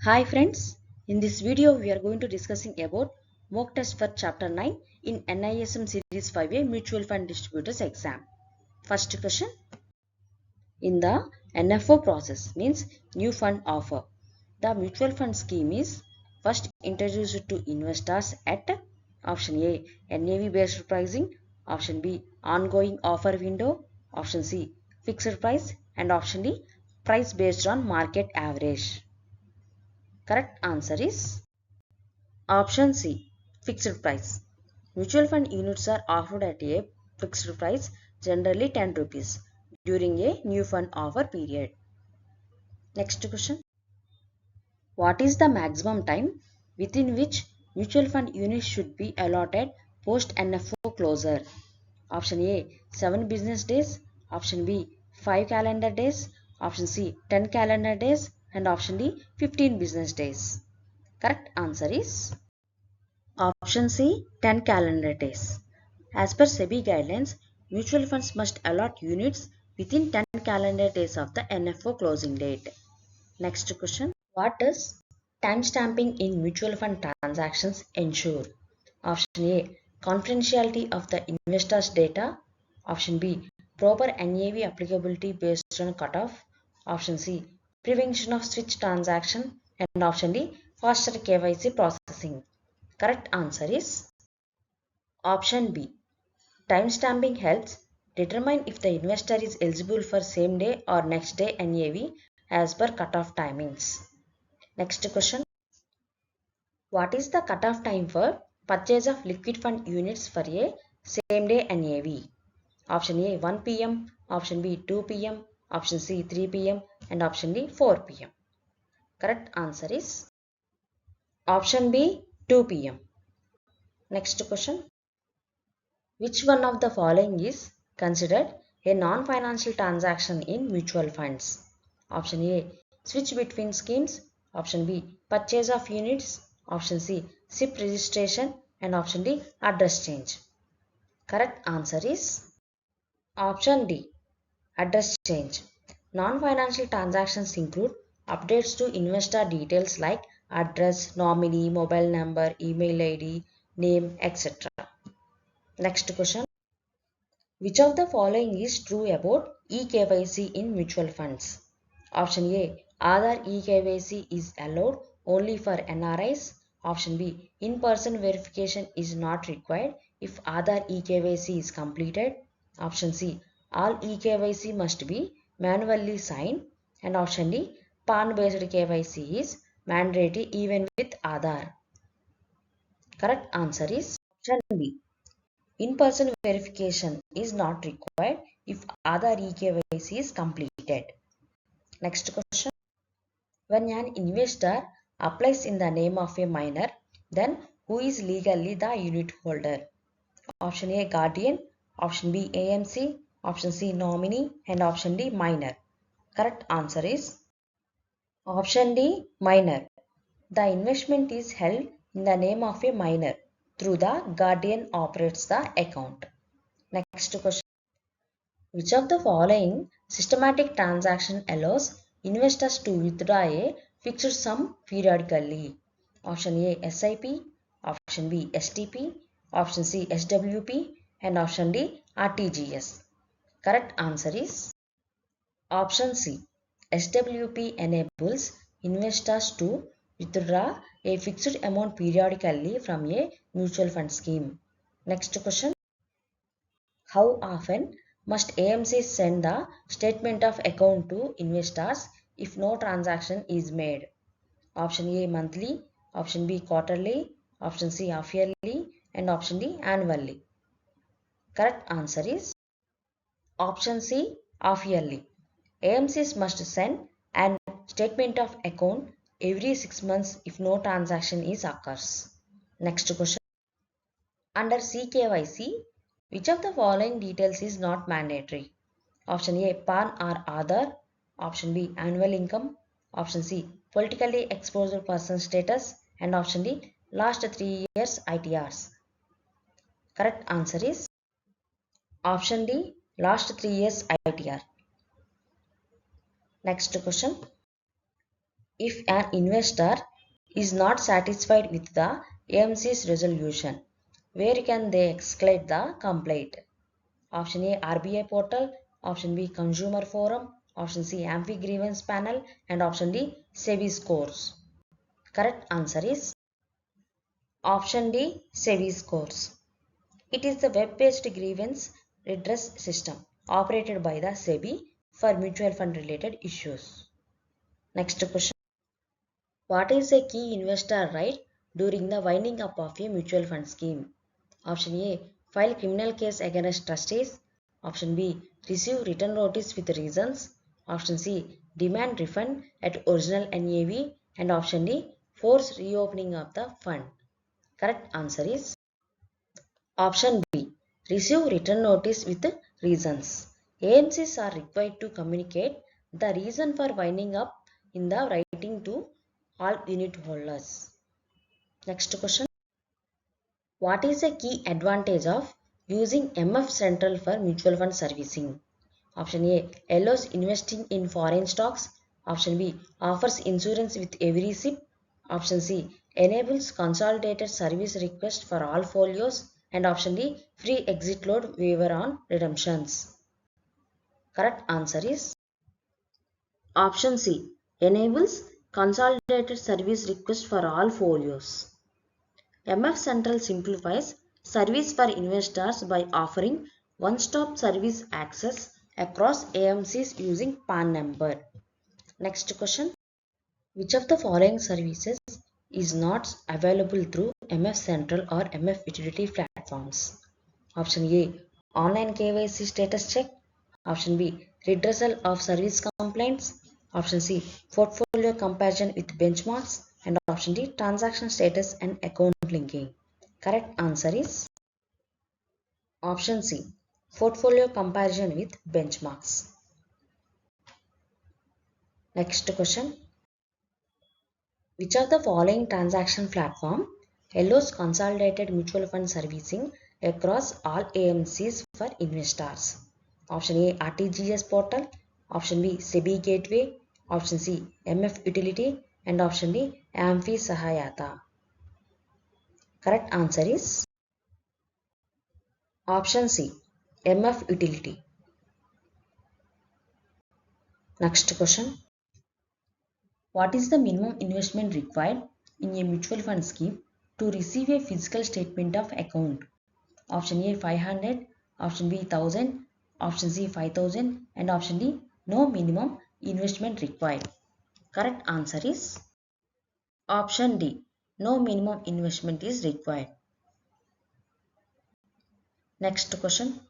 Hi friends, in this video we are going to discussing about mock test for chapter 9 in NISM series 5A mutual fund distributors exam. First question, in the NFO process means new fund offer. The mutual fund scheme is first introduced to investors at option A NAV based pricing, option B ongoing offer window, option C fixed price and option D price based on market average. Correct answer is option C, fixed price. Mutual fund units are offered at a fixed price, generally 10 rupees, during a new fund offer period. Next question. What is the maximum time within which mutual fund units should be allotted post NFO closure? Option A, 7 business days. Option B, 5 calendar days. Option C, 10 calendar days. And option D, 15 business days. Correct answer is option C, 10 calendar days. As per SEBI guidelines, mutual funds must allot units within 10 calendar days of the NFO closing date. Next question. What does timestamping in mutual fund transactions ensure? Option A, confidentiality of the investor's data. Option B, proper NAV applicability based on cutoff. Option C, prevention of switch transaction. And option D, faster KYC processing. Correct answer is option B. Timestamping helps determine if the investor is eligible for same day or next day NAV as per cutoff timings. Next question. What is the cutoff time for purchase of liquid fund units for a same day NAV? Option A 1 pm, option B 2 pm, option C 3 pm and option D 4 pm. Correct answer is option B 2 pm. Next question. Which one of the following is considered a non-financial transaction in mutual funds? Option A, switch between schemes. Option B, purchase of units. Option C, SIP registration. And option D, address change. Correct answer is option D, address change. Non-financial transactions include updates to investor details like address, nominee, mobile number, email ID, name, etc. Next question. Which of the following is true about eKYC in mutual funds? Option A, Aadhaar eKYC is allowed only for NRIs. Option B, in-person verification is not required if Aadhaar eKYC is completed. Option C, all eKYC must be manually signed. And option D, PAN-based KYC is mandatory even with Aadhaar. Correct answer is option B. In-person verification is not required if Aadhaar eKYC is completed. Next question. When an investor applies in the name of a minor, then who is legally the unit holder? Option A guardian, option B AMC, option C nominee and option D minor. Correct answer is option D minor. The investment is held in the name of a minor. Through the guardian operates the account. Next question. Which of the following systematic transaction allows investors to withdraw a fixed sum periodically? Option A SIP, option B STP, option C SWP and option D RTGS. Correct answer is option C. SWP enables investors to withdraw a fixed amount periodically from a mutual fund scheme. Next question. How often must AMC send the statement of account to investors if no transaction is made? Option A monthly, option B quarterly, option C half yearly and option D annually. Correct answer is option C half yearly. AMCs must send an statement of account every 6 months if no transaction is occurs. Next question. Under CKYC, which of the following details is not mandatory? Option A PAN or Aadhaar, option B annual income, option C politically exposed person status and option D last 3 years ITRs. Correct answer is option D last 3 years ITR. Next question. If an investor is not satisfied with the AMC's resolution, where can they escalate the complaint? Option A, RBI portal. Option B, Consumer Forum. Option C, AMFI grievance panel. And option D, SEBI scores. Correct answer is option D, SEBI scores. It is the web-based grievance redress system operated by the SEBI for mutual fund related issues. Next question. What is a key investor right during the winding up of a mutual fund scheme? Option A, file criminal case against trustees. Option B, receive written notice with reasons. Option C, demand refund at original NAV. And option D, force reopening of the fund. Correct answer is option B, receive written notice with reasons. AMCs are required to communicate the reason for winding up in the writing to all unit holders. Next question. What is the key advantage of using MF Central for mutual fund servicing? Option A, allows investing in foreign stocks. Option B, offers insurance with every SIP. Option C, enables consolidated service request for all folios. And option D, free exit load waiver on redemptions. Correct answer is option C, enables consolidated service request for all folios. MF Central simplifies service for investors by offering one-stop service access across AMCs using PAN number. Next question. Which of the following services is not available through MF Central or MF utility platforms? Option A, online KYC status check. Option B, redressal of service complaints. Option C, portfolio comparison with benchmarks. And option D, transaction status and account linking. Correct answer is option C, portfolio comparison with benchmarks. Next question. Which of the following transaction platform allows consolidated mutual fund servicing across all AMCs for investors? Option A, RTGS portal. Option B, SEBI gateway. Option C, MF utility. And option D, AMFI Sahayata. Correct answer is option C, MF utility. Next question. What is the minimum investment required in a mutual fund scheme to receive a physical statement of account? Option A, 500. Option B, 1000. Option C, 5000. And option D, no minimum investment required. Correct answer is option D, no minimum investment is required. Next question.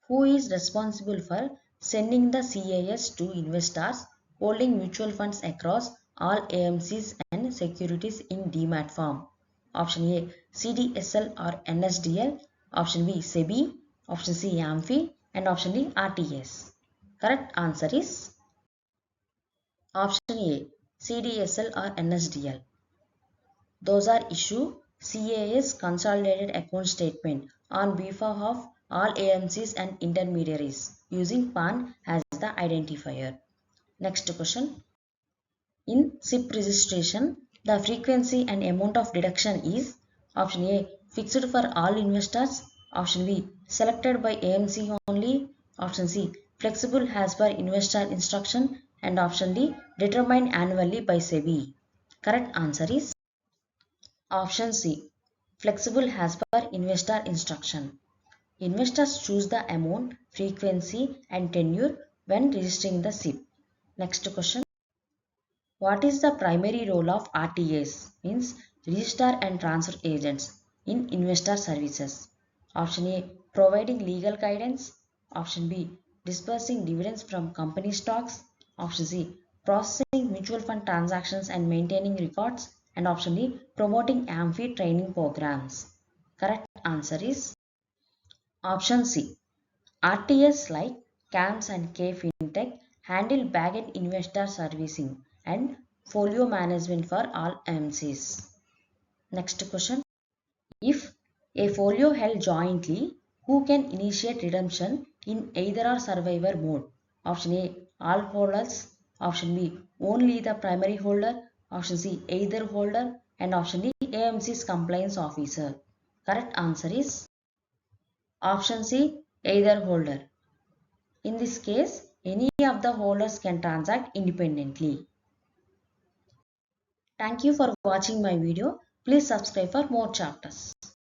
Who is responsible for sending the CAS to investors holding mutual funds across all AMCs and securities in demat form? Option A, CDSL or NSDL. Option B, SEBI. Option C, AMFI. And option D, RTS. Correct answer is option A, CDSL or NSDL. Those are issue CAS consolidated account statement on behalf of all AMCs and intermediaries using PAN as the identifier. Next question. In SIP registration, the frequency and amount of deduction is option A, fixed for all investors. Option B, selected by AMC only. Option C, flexible as per investor instruction. And option D, determined annually by SEBI. Correct answer is option C, flexible as per investor instruction. Investors choose the amount, frequency and tenure when registering the SIP. Next question. What is the primary role of RTAs, means register and transfer agents, in investor services? Option A, providing legal guidance. Option B, disbursing dividends from company stocks. Option C, processing mutual fund transactions and maintaining records. And option D, promoting AMFI training programs. Correct answer is option C. RTAs like CAMS and K Fintech handle back-end investor servicing and folio management for all AMCs. Next question. If a folio held jointly, who can initiate redemption in either or survivor mode? Option A, all holders. Option B, only the primary holder. Option C, either holder. And option D, AMC's compliance officer. Correct answer is option C, either holder. In this case, any of the holders can transact independently. Thank you for watching my video. Please subscribe for more chapters.